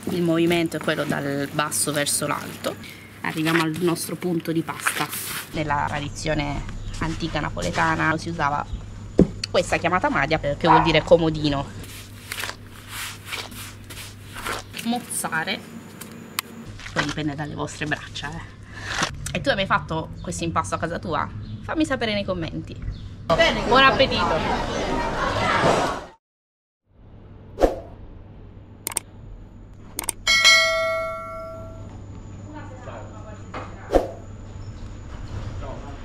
Il movimento è quello dal basso verso l'alto. Arriviamo al nostro punto di pasta. Nella tradizione antica napoletana si usava questa chiamata madia, che vuol dire comodino. Mozzare, poi dipende dalle vostre braccia. E tu hai mai fatto questo impasto a casa tua? Fammi sapere nei commenti. Buon appetito!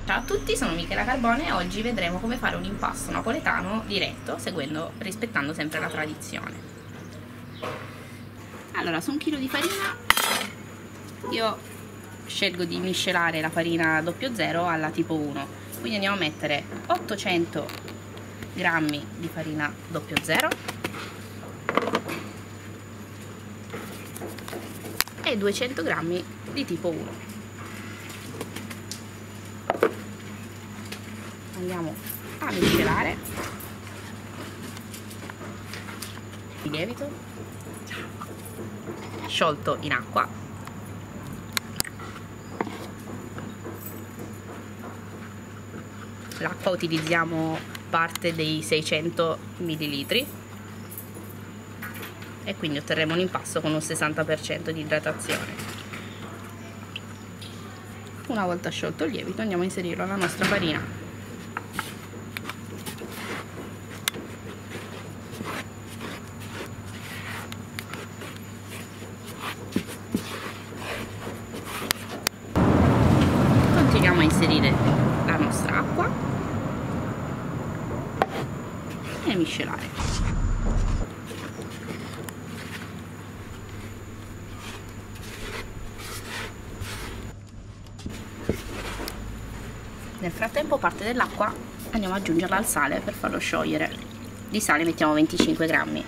Ciao a tutti, sono Michela Carbone e oggi vedremo come fare un impasto napoletano diretto, rispettando sempre la tradizione. Allora, su 1 chilo di farina io scelgo di miscelare la farina 00 alla tipo 1, quindi andiamo a mettere 800 grammi di farina 00 e 200 grammi di tipo 1. Andiamo a miscelare il lievito sciolto in acqua, l'acqua utilizziamo parte dei 600 ml e quindi otterremo un impasto con un 60% di idratazione. Una volta sciolto il lievito andiamo a inserirlo alla nostra farina. Continuiamo a inserire la nostra acqua e miscelare. Nel frattempo parte dell'acqua andiamo ad aggiungerla al sale per farlo sciogliere. Di sale mettiamo 25 grammi.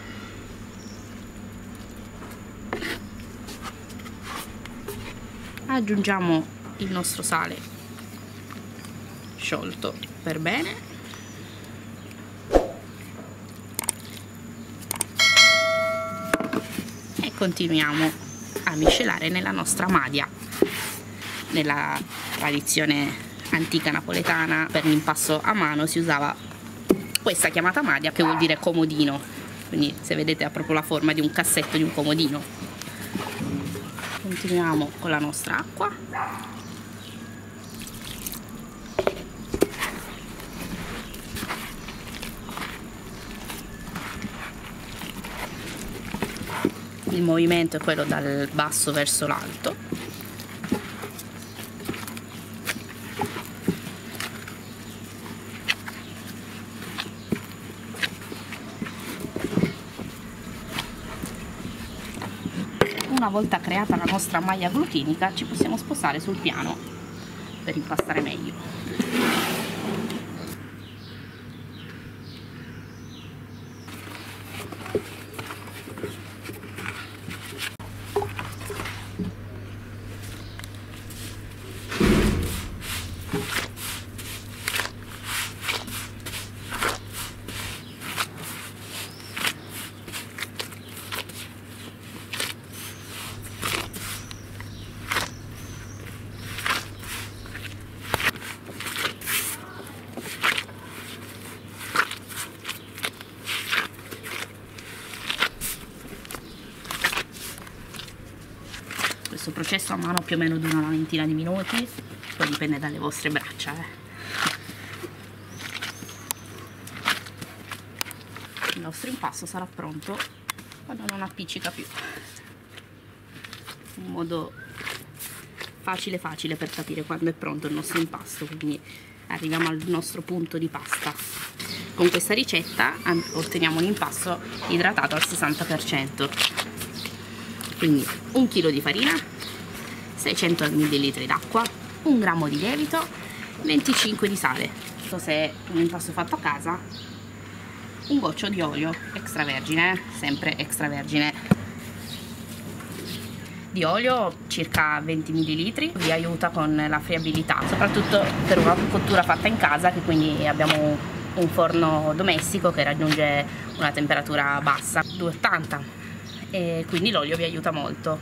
Aggiungiamo il nostro sale sciolto per bene e continuiamo a miscelare nella nostra madia. Nella tradizione antica napoletana per l'impasto a mano si usava questa chiamata madia, che vuol dire comodino, quindi se vedete ha proprio la forma di un cassetto di un comodino. Continuiamo con la nostra acqua. Il movimento è quello dal basso verso l'alto. Una volta creata la nostra maglia glutinica ci possiamo spostare sul piano per impastare meglio. Questo processo a mano più o meno dura una ventina di minuti, poi dipende dalle vostre braccia. Il nostro impasto sarà pronto quando non appiccica più. Un modo facile per capire quando è pronto il nostro impasto, quindi arriviamo al nostro punto di pasta. Con questa ricetta otteniamo un impasto idratato al 60%. Quindi 1 chilo di farina, 600 ml d'acqua, 1 grammo di lievito, 25 di sale. Se è un impasto fatto a casa, un goccio di olio extravergine, sempre extravergine. Di olio circa 20 ml, vi aiuta con la friabilità, soprattutto per una cottura fatta in casa, che quindi abbiamo un forno domestico che raggiunge una temperatura bassa, 280. e quindi l'olio vi aiuta molto.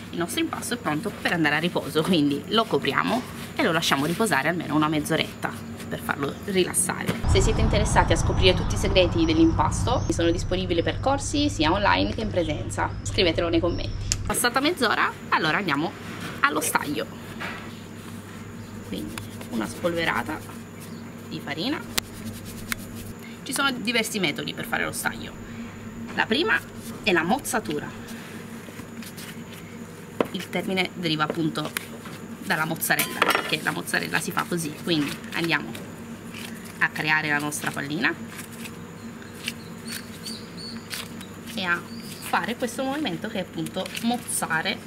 Il nostro impasto è pronto per andare a riposo, quindi lo copriamo e lo lasciamo riposare almeno una mezz'oretta per farlo rilassare. Se siete interessati a scoprire tutti i segreti dell'impasto, sono disponibili per corsi sia online che in presenza. Scrivetelo nei commenti. Passata mezz'ora, allora andiamo allo staglio. Quindi una spolverata di farina. Ci sono diversi metodi per fare lo staglio. La prima è la mozzatura. Il termine deriva appunto dalla mozzarella, perché la mozzarella si fa così. Quindi andiamo a creare la nostra pallina e a fare questo movimento che è appunto mozzare.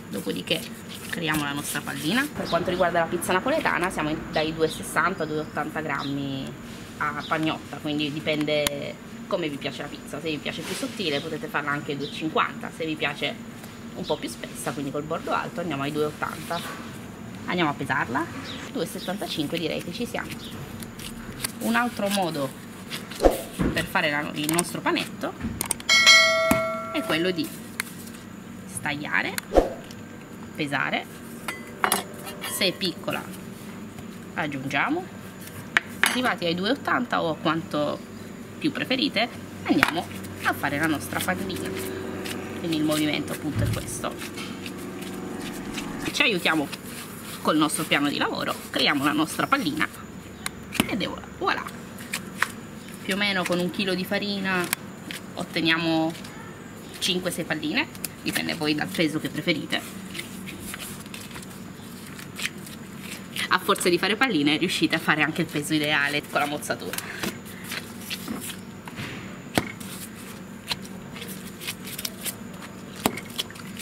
Dopodiché creiamo la nostra pallina. Per quanto riguarda la pizza napoletana siamo dai 260 ai 280 grammi a pagnotta, quindi dipende come vi piace la pizza. Se vi piace più sottile potete farla anche 250, se vi piace un po' più spessa, quindi col bordo alto, andiamo ai 280. Andiamo a pesarla. 2,75 direi che ci siamo. Un altro modo per fare il nostro panetto è quello di stagliare, pesare, se è piccola aggiungiamo, arrivati ai 2,80 o a quanto più preferite andiamo a fare la nostra pallina. Quindi il movimento appunto è questo. Ci aiutiamo col nostro piano di lavoro, creiamo la nostra pallina ed voilà. Più o meno con 1 chilo di farina otteniamo 5-6 palline, dipende poi dal peso che preferite. A forza di fare palline riuscite a fare anche il peso ideale con la mozzatura.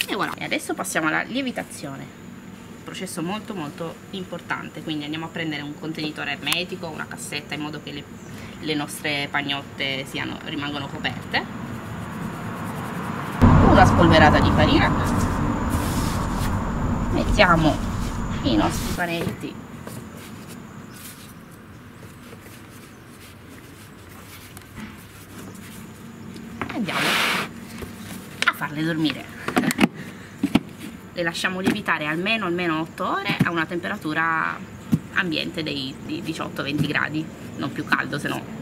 E voilà. E adesso passiamo alla lievitazione, processo molto importante. Quindi andiamo a prendere un contenitore ermetico, una cassetta, in modo che le nostre pagnotte rimangono coperte, una spolverata di farina, mettiamo i nostri panetti e andiamo a farle dormire. Le lasciamo lievitare almeno 8 ore a una temperatura ambiente dei 18-20 gradi, non più caldo, se no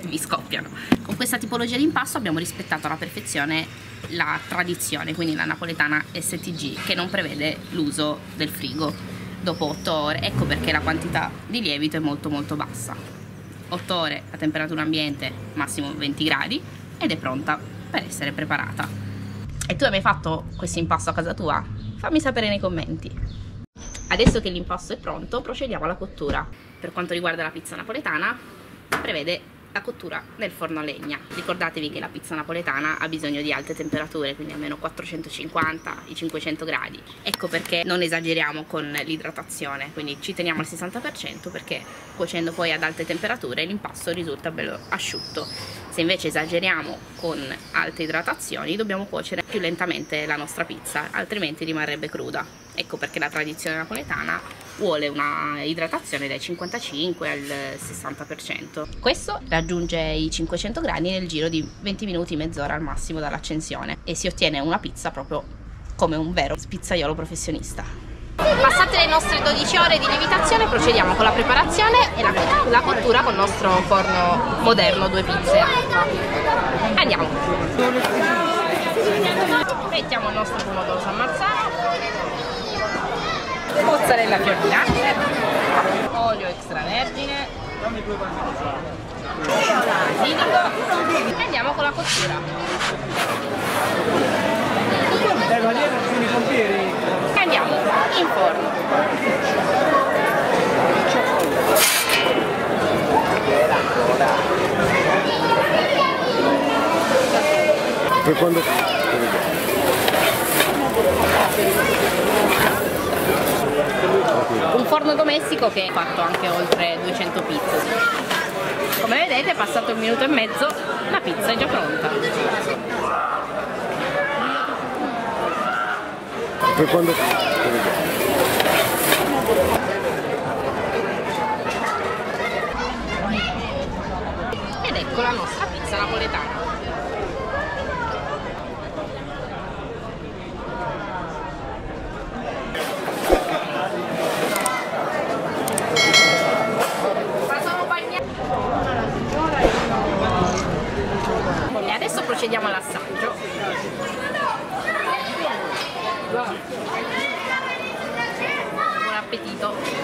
vi scoppiano. Con questa tipologia di impasto abbiamo rispettato alla perfezione la tradizione, quindi la napoletana STG, che non prevede l'uso del frigo dopo 8 ore. Ecco perché la quantità di lievito è molto bassa. 8 ore a temperatura ambiente, massimo 20 gradi, ed è pronta per essere preparata. E tu hai mai fatto questo impasto a casa tua? Fammi sapere nei commenti. Adesso che l'impasto è pronto, procediamo alla cottura. Per quanto riguarda la pizza napoletana, prevede la cottura nel forno a legna. Ricordatevi che la pizza napoletana ha bisogno di alte temperature, quindi almeno 450 ai 500 gradi. Ecco perché non esageriamo con l'idratazione, quindi ci teniamo al 60%, perché cuocendo poi ad alte temperature l'impasto risulta bello asciutto. Se invece esageriamo con alte idratazioni dobbiamo cuocere più lentamente la nostra pizza, altrimenti rimarrebbe cruda. Ecco perché la tradizione napoletana vuole una idratazione dai 55 al 60%. Questo raggiunge i 500 gradi nel giro di 20 minuti, mezz'ora al massimo dall'accensione, e si ottiene una pizza proprio come un vero pizzaiolo professionista. Passate le nostre 12 ore di lievitazione, procediamo con la preparazione e la cottura con il nostro forno moderno 2 pizze. Andiamo! Mettiamo il nostro pomodoro San Marzano, mozzarella fior di latte, olio extravergine, basilico, e andiamo con la cottura. E andiamo in forno. Per quando... Un forno domestico che è fatto anche oltre 200 pizze. Come vedete, passato 1 minuto e mezzo, la pizza è già pronta. Per quando... Ed ecco la nostra pizza pizza napoletana. E adesso procediamo all'assaggio. Buon appetito!